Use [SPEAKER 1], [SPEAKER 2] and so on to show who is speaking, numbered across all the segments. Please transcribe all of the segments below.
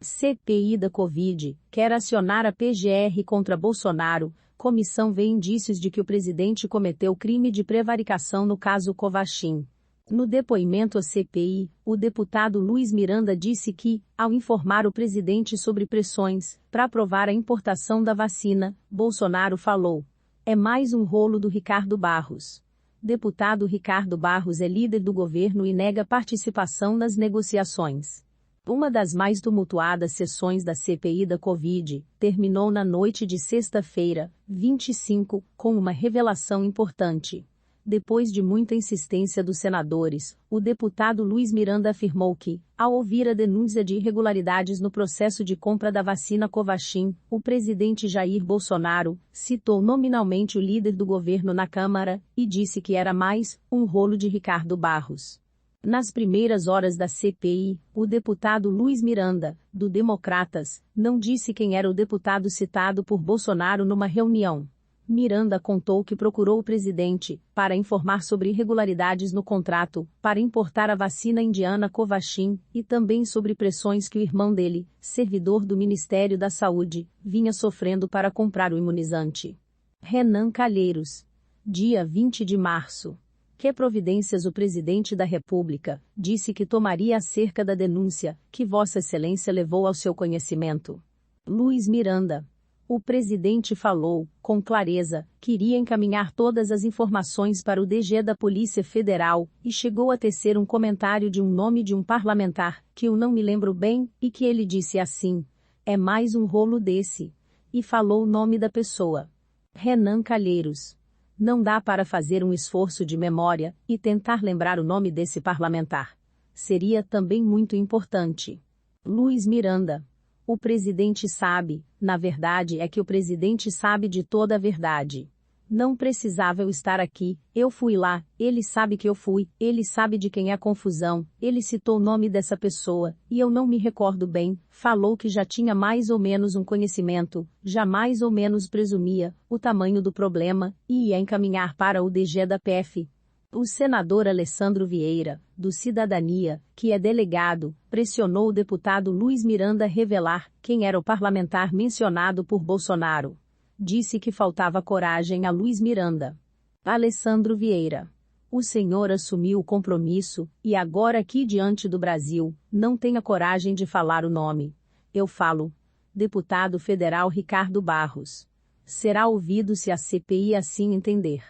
[SPEAKER 1] CPI da Covid, quer acionar a PGR contra Bolsonaro. Comissão vê indícios de que o presidente cometeu crime de prevaricação no caso Covaxin. No depoimento à CPI, o deputado Luiz Miranda disse que, ao informar o presidente sobre pressões para aprovar a importação da vacina, Bolsonaro falou: "É mais um rolo do Ricardo Barros." Deputado Ricardo Barros é líder do governo e nega participação nas negociações. Uma das mais tumultuadas sessões da CPI da Covid terminou na noite de sexta-feira, 25, com uma revelação importante. Depois de muita insistência dos senadores, o deputado Luiz Miranda afirmou que, ao ouvir a denúncia de irregularidades no processo de compra da vacina Covaxin, o presidente Jair Bolsonaro citou nominalmente o líder do governo na Câmara e disse que era mais um rolo de Ricardo Barros. Nas primeiras horas da CPI, o deputado Luiz Miranda, do Democratas, não disse quem era o deputado citado por Bolsonaro numa reunião. Miranda contou que procurou o presidente para informar sobre irregularidades no contrato para importar a vacina indiana Covaxin e também sobre pressões que o irmão dele, servidor do Ministério da Saúde, vinha sofrendo para comprar o imunizante. Renan Calheiros. Dia 20 de março. Que providências o presidente da República disse que tomaria acerca da denúncia que Vossa Excelência levou ao seu conhecimento? Luiz Miranda. O presidente falou, com clareza, que iria encaminhar todas as informações para o DG da Polícia Federal, e chegou a tecer um comentário de um nome de um parlamentar, que eu não me lembro bem, e que ele disse assim: "É mais um rolo desse." E falou o nome da pessoa. Renan Calheiros. Não dá para fazer um esforço de memória e tentar lembrar o nome desse parlamentar. Seria também muito importante. Luiz Miranda. O presidente sabe, na verdade é que o presidente sabe de toda a verdade. Não precisava eu estar aqui, eu fui lá, ele sabe que eu fui, ele sabe de quem é a confusão, ele citou o nome dessa pessoa, e eu não me recordo bem, falou que já tinha mais ou menos um conhecimento, já mais ou menos presumia o tamanho do problema, e ia encaminhar para o DG da PF. O senador Alessandro Vieira, do Cidadania, que é delegado, pressionou o deputado Luiz Miranda a revelar quem era o parlamentar mencionado por Bolsonaro. Disse que faltava coragem a Luiz Miranda. Alessandro Vieira. O senhor assumiu o compromisso, e agora aqui diante do Brasil, não tem a coragem de falar o nome. Eu falo. Deputado federal Ricardo Barros. Será ouvido se a CPI assim entender.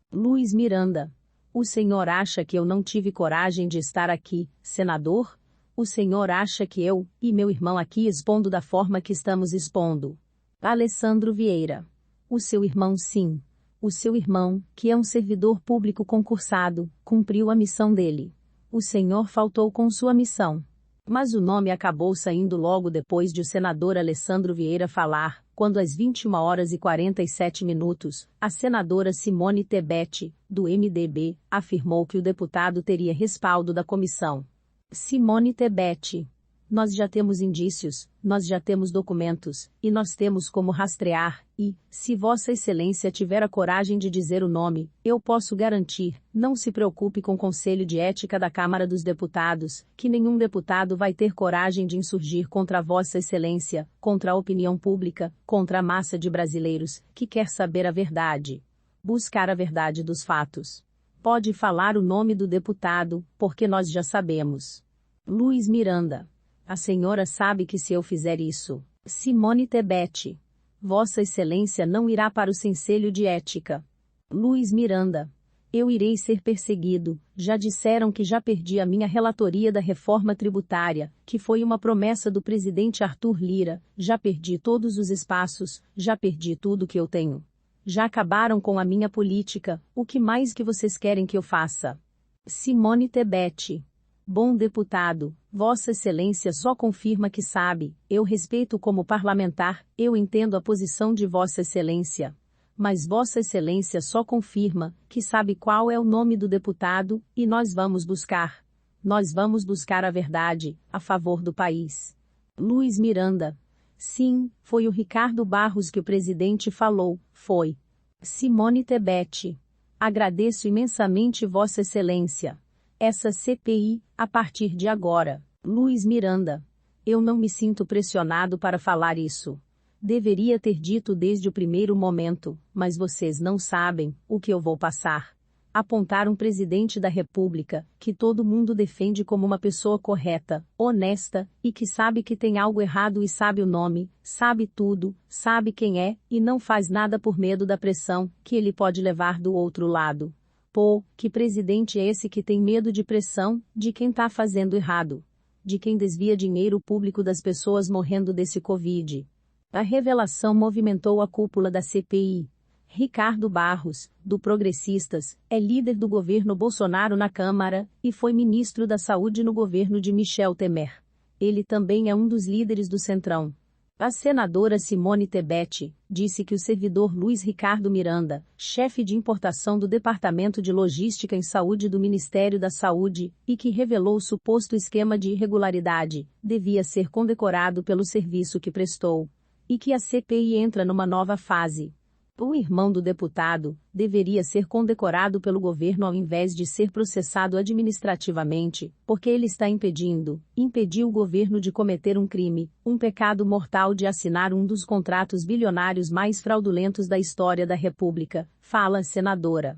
[SPEAKER 1] Luiz Miranda. O senhor acha que eu não tive coragem de estar aqui, senador? O senhor acha que eu, e meu irmão aqui expondo da forma que estamos expondo? Alessandro Vieira. O seu irmão sim. O seu irmão, que é um servidor público concursado, cumpriu a missão dele. O senhor faltou com sua missão. Mas o nome acabou saindo logo depois de o senador Alessandro Vieira falar, quando às 21h47, a senadora Simone Tebet, do MDB, afirmou que o deputado teria respaldo da comissão. Simone Tebet. Nós já temos indícios, nós já temos documentos, e nós temos como rastrear, e, se Vossa Excelência tiver a coragem de dizer o nome, eu posso garantir, não se preocupe com o Conselho de Ética da Câmara dos Deputados, que nenhum deputado vai ter coragem de insurgir contra Vossa Excelência, contra a opinião pública, contra a massa de brasileiros, que quer saber a verdade. Buscar a verdade dos fatos. Pode falar o nome do deputado, porque nós já sabemos. Luiz Miranda. A senhora sabe que se eu fizer isso, Simone Tebet, Vossa Excelência não irá para o Conselho de Ética. Luiz Miranda. Eu irei ser perseguido, já disseram que já perdi a minha relatoria da reforma tributária, que foi uma promessa do presidente Arthur Lira, já perdi todos os espaços, já perdi tudo que eu tenho. Já acabaram com a minha política, o que mais que vocês querem que eu faça? Simone Tebet. Bom deputado, Vossa Excelência só confirma que sabe, eu respeito como parlamentar, eu entendo a posição de Vossa Excelência. Mas Vossa Excelência só confirma que sabe qual é o nome do deputado, e nós vamos buscar. Nós vamos buscar a verdade, a favor do país. Luiz Miranda. Sim, foi o Ricardo Barros que o presidente falou, foi. Simone Tebet. Agradeço imensamente Vossa Excelência. Essa CPI, a partir de agora, Luiz Miranda. Eu não me sinto pressionado para falar isso. Deveria ter dito desde o primeiro momento, mas vocês não sabem o que eu vou passar. Apontar um presidente da República, que todo mundo defende como uma pessoa correta, honesta, e que sabe que tem algo errado e sabe o nome, sabe tudo, sabe quem é, e não faz nada por medo da pressão que ele pode levar do outro lado. Pô, que presidente é esse que tem medo de pressão, de quem tá fazendo errado? De quem desvia dinheiro público das pessoas morrendo desse Covid? A revelação movimentou a cúpula da CPI. Ricardo Barros, do Progressistas, é líder do governo Bolsonaro na Câmara, e foi ministro da Saúde no governo de Michel Temer. Ele também é um dos líderes do Centrão. A senadora Simone Tebet disse que o servidor Luiz Ricardo Miranda, chefe de importação do Departamento de Logística em Saúde do Ministério da Saúde, e que revelou o suposto esquema de irregularidade, devia ser condecorado pelo serviço que prestou. E que a CPI entra numa nova fase. O irmão do deputado deveria ser condecorado pelo governo ao invés de ser processado administrativamente, porque ele está impediu o governo de cometer um crime, um pecado mortal de assinar um dos contratos bilionários mais fraudulentos da história da República, fala a senadora.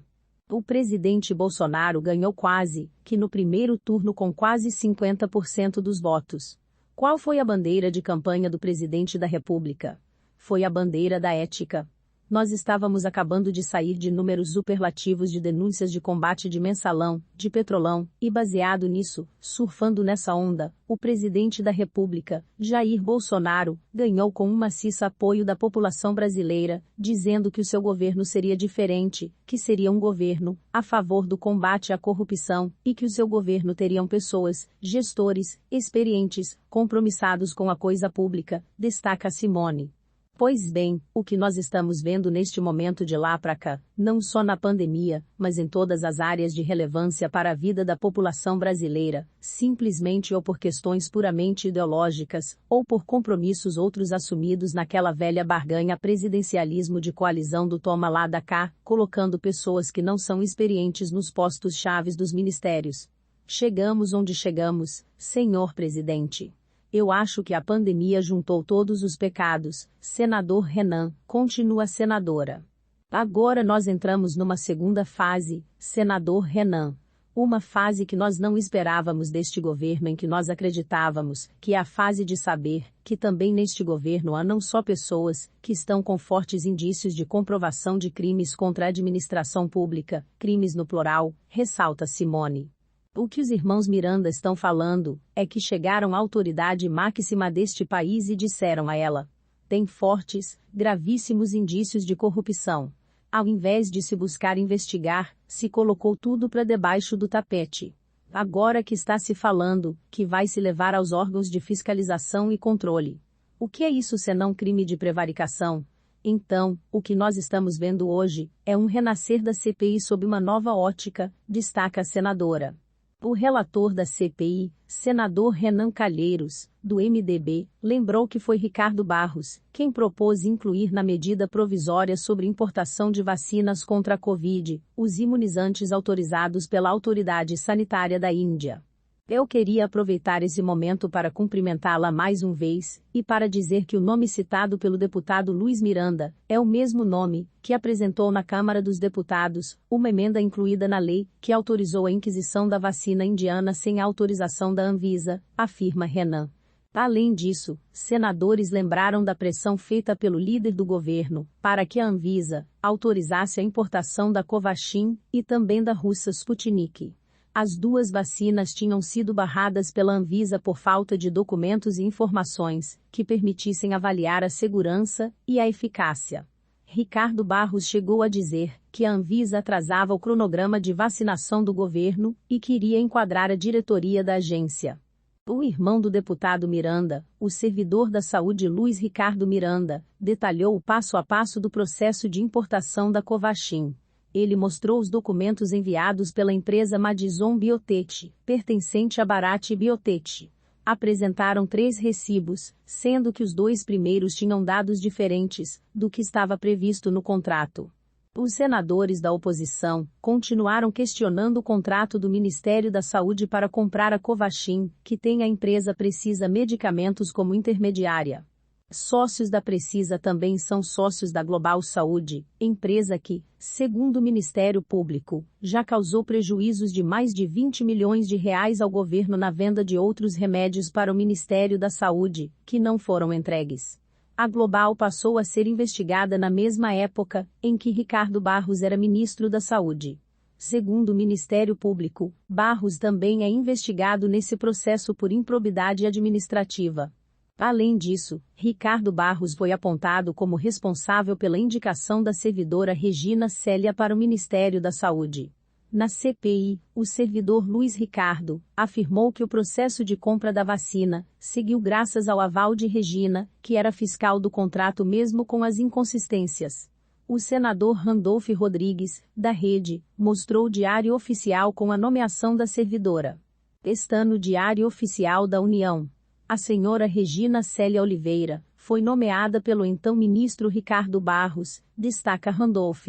[SPEAKER 1] O presidente Bolsonaro ganhou quase, que no primeiro turno com quase 50% dos votos. Qual foi a bandeira de campanha do presidente da República? Foi a bandeira da ética. Nós estávamos acabando de sair de números superlativos de denúncias de combate de mensalão, de petrolão, e baseado nisso, surfando nessa onda, o presidente da República, Jair Bolsonaro, ganhou com um maciço apoio da população brasileira, dizendo que o seu governo seria diferente, que seria um governo a favor do combate à corrupção, e que o seu governo teriam pessoas, gestores, experientes, compromissados com a coisa pública, destaca Simone. Pois bem, o que nós estamos vendo neste momento de lá para cá, não só na pandemia, mas em todas as áreas de relevância para a vida da população brasileira, simplesmente ou por questões puramente ideológicas, ou por compromissos outros assumidos naquela velha barganha presidencialismo de coalizão do toma lá da cá, colocando pessoas que não são experientes nos postos chaves dos ministérios. Chegamos onde chegamos, senhor presidente. Eu acho que a pandemia juntou todos os pecados, senador Renan, continua a senadora. Agora nós entramos numa segunda fase, senador Renan. Uma fase que nós não esperávamos deste governo, em que nós acreditávamos, que é a fase de saber, que também neste governo há não só pessoas, que estão com fortes indícios de comprovação de crimes contra a administração pública, crimes no plural, ressalta Simone. O que os irmãos Miranda estão falando é que chegaram à autoridade máxima deste país e disseram a ela: tem fortes, gravíssimos indícios de corrupção. Ao invés de se buscar investigar, se colocou tudo para debaixo do tapete. Agora que está se falando, que vai se levar aos órgãos de fiscalização e controle. O que é isso senão crime de prevaricação? Então, o que nós estamos vendo hoje é um renascer da CPI sob uma nova ótica, destaca a senadora. O relator da CPI, senador Renan Calheiros, do MDB, lembrou que foi Ricardo Barros quem propôs incluir na medida provisória sobre importação de vacinas contra a Covid, os imunizantes autorizados pela autoridade sanitária da Índia. Eu queria aproveitar esse momento para cumprimentá-la mais uma vez, e para dizer que o nome citado pelo deputado Luiz Miranda é o mesmo nome que apresentou na Câmara dos Deputados uma emenda incluída na lei que autorizou a inquisição da vacina indiana sem a autorização da Anvisa, afirma Renan. Além disso, senadores lembraram da pressão feita pelo líder do governo para que a Anvisa autorizasse a importação da Covaxin e também da russa Sputnik. As duas vacinas tinham sido barradas pela Anvisa por falta de documentos e informações que permitissem avaliar a segurança e a eficácia. Ricardo Barros chegou a dizer que a Anvisa atrasava o cronograma de vacinação do governo e queria enquadrar a diretoria da agência. O irmão do deputado Miranda, o servidor da saúde Luiz Ricardo Miranda, detalhou o passo a passo do processo de importação da Covaxin. Ele mostrou os documentos enviados pela empresa Madison Biotech, pertencente a Bharat Biotech. Apresentaram 3 recibos, sendo que os 2 primeiros tinham dados diferentes do que estava previsto no contrato. Os senadores da oposição continuaram questionando o contrato do Ministério da Saúde para comprar a Covaxin, que tem a empresa Precisa Medicamentos como intermediária. Sócios da Precisa também são sócios da Global Saúde, empresa que, segundo o Ministério Público, já causou prejuízos de mais de 20 milhões de reais ao governo na venda de outros remédios para o Ministério da Saúde, que não foram entregues. A Global passou a ser investigada na mesma época em que Ricardo Barros era ministro da Saúde. Segundo o Ministério Público, Barros também é investigado nesse processo por improbidade administrativa. Além disso, Ricardo Barros foi apontado como responsável pela indicação da servidora Regina Célia para o Ministério da Saúde. Na CPI, o servidor Luiz Ricardo afirmou que o processo de compra da vacina seguiu graças ao aval de Regina, que era fiscal do contrato mesmo com as inconsistências. O senador Randolph Rodrigues, da Rede, mostrou o Diário Oficial com a nomeação da servidora. Está no Diário Oficial da União. A senhora Regina Célia Oliveira foi nomeada pelo então ministro Ricardo Barros, destaca Randolph.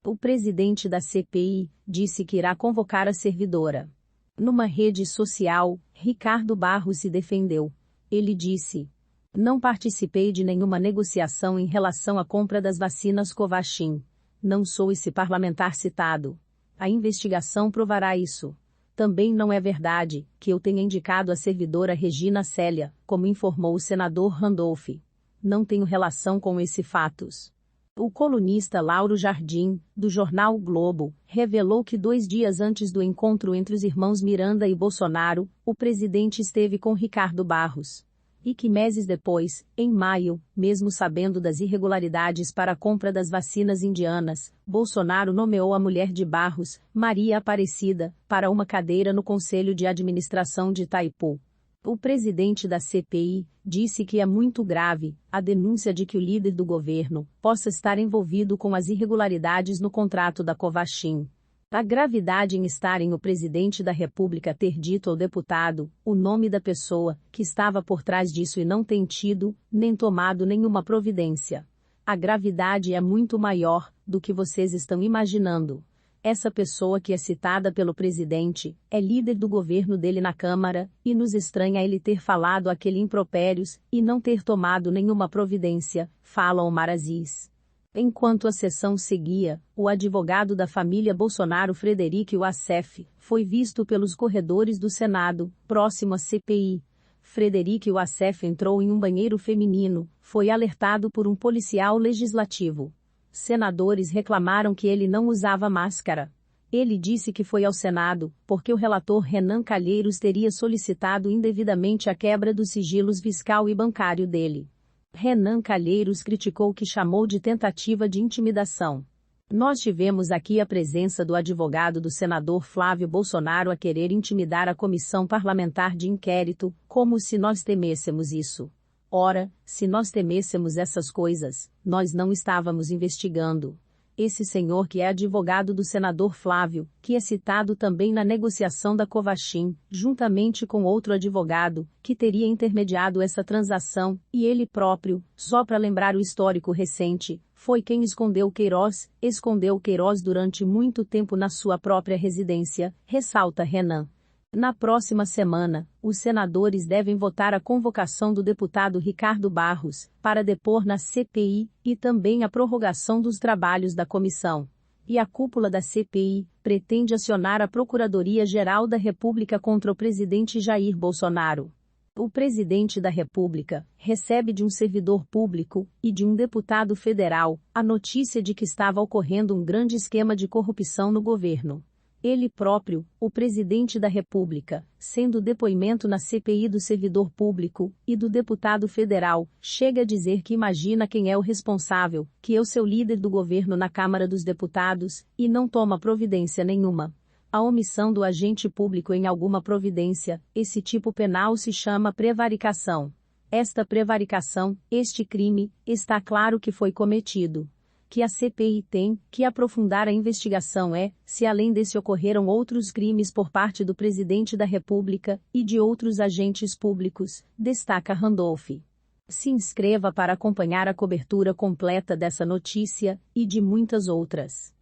[SPEAKER 1] O presidente da CPI disse que irá convocar a servidora. Numa rede social, Ricardo Barros se defendeu. Ele disse: "Não participei de nenhuma negociação em relação à compra das vacinas Covaxin. Não sou esse parlamentar citado. A investigação provará isso. Também não é verdade que eu tenha indicado a servidora Regina Célia, como informou o senador Randolph. Não tenho relação com esses fatos." O colunista Lauro Jardim, do jornal o Globo, revelou que 2 dias antes do encontro entre os irmãos Miranda e Bolsonaro, o presidente esteve com Ricardo Barros. E que meses depois, em maio, mesmo sabendo das irregularidades para a compra das vacinas indianas, Bolsonaro nomeou a mulher de Barros, Maria Aparecida, para uma cadeira no Conselho de Administração de Itaipu. O presidente da CPI disse que é muito grave a denúncia de que o líder do governo possa estar envolvido com as irregularidades no contrato da Covaxin. A gravidade em estarem o presidente da República ter dito ao deputado o nome da pessoa que estava por trás disso e não tem tido, nem tomado nenhuma providência. A gravidade é muito maior do que vocês estão imaginando. Essa pessoa que é citada pelo presidente é líder do governo dele na Câmara, e nos estranha ele ter falado aquele impropérios e não ter tomado nenhuma providência, fala Omar Aziz. Enquanto a sessão seguia, o advogado da família Bolsonaro Frederico Wassef foi visto pelos corredores do Senado, próximo à CPI. Frederico Wassef entrou em um banheiro feminino, foi alertado por um policial legislativo. Senadores reclamaram que ele não usava máscara. Ele disse que foi ao Senado, porque o relator Renan Calheiros teria solicitado indevidamente a quebra dos sigilos fiscal e bancário dele. Renan Calheiros criticou o que chamou de tentativa de intimidação. Nós tivemos aqui a presença do advogado do senador Flávio Bolsonaro a querer intimidar a comissão parlamentar de inquérito, como se nós temêssemos isso. Ora, se nós temêssemos essas coisas, nós não estávamos investigando. Esse senhor que é advogado do senador Flávio, que é citado também na negociação da Covaxin, juntamente com outro advogado, que teria intermediado essa transação, e ele próprio, só para lembrar o histórico recente, foi quem escondeu Queiroz durante muito tempo na sua própria residência, ressalta Renan. Na próxima semana, os senadores devem votar a convocação do deputado Ricardo Barros para depor na CPI e também a prorrogação dos trabalhos da comissão. E a cúpula da CPI pretende acionar a Procuradoria-Geral da República contra o presidente Jair Bolsonaro. O presidente da República recebe de um servidor público e de um deputado federal a notícia de que estava ocorrendo um grande esquema de corrupção no governo. Ele próprio, o presidente da República, sendo depoimento na CPI do servidor público e do deputado federal, chega a dizer que imagina quem é o responsável, que é o seu líder do governo na Câmara dos Deputados, e não toma providência nenhuma. A omissão do agente público em alguma providência, esse tipo penal se chama prevaricação. Esta prevaricação, este crime, está claro que foi cometido. Que a CPI tem que aprofundar a investigação se além desse ocorreram outros crimes por parte do presidente da República e de outros agentes públicos, destaca Randolph. Se inscreva para acompanhar a cobertura completa dessa notícia e de muitas outras.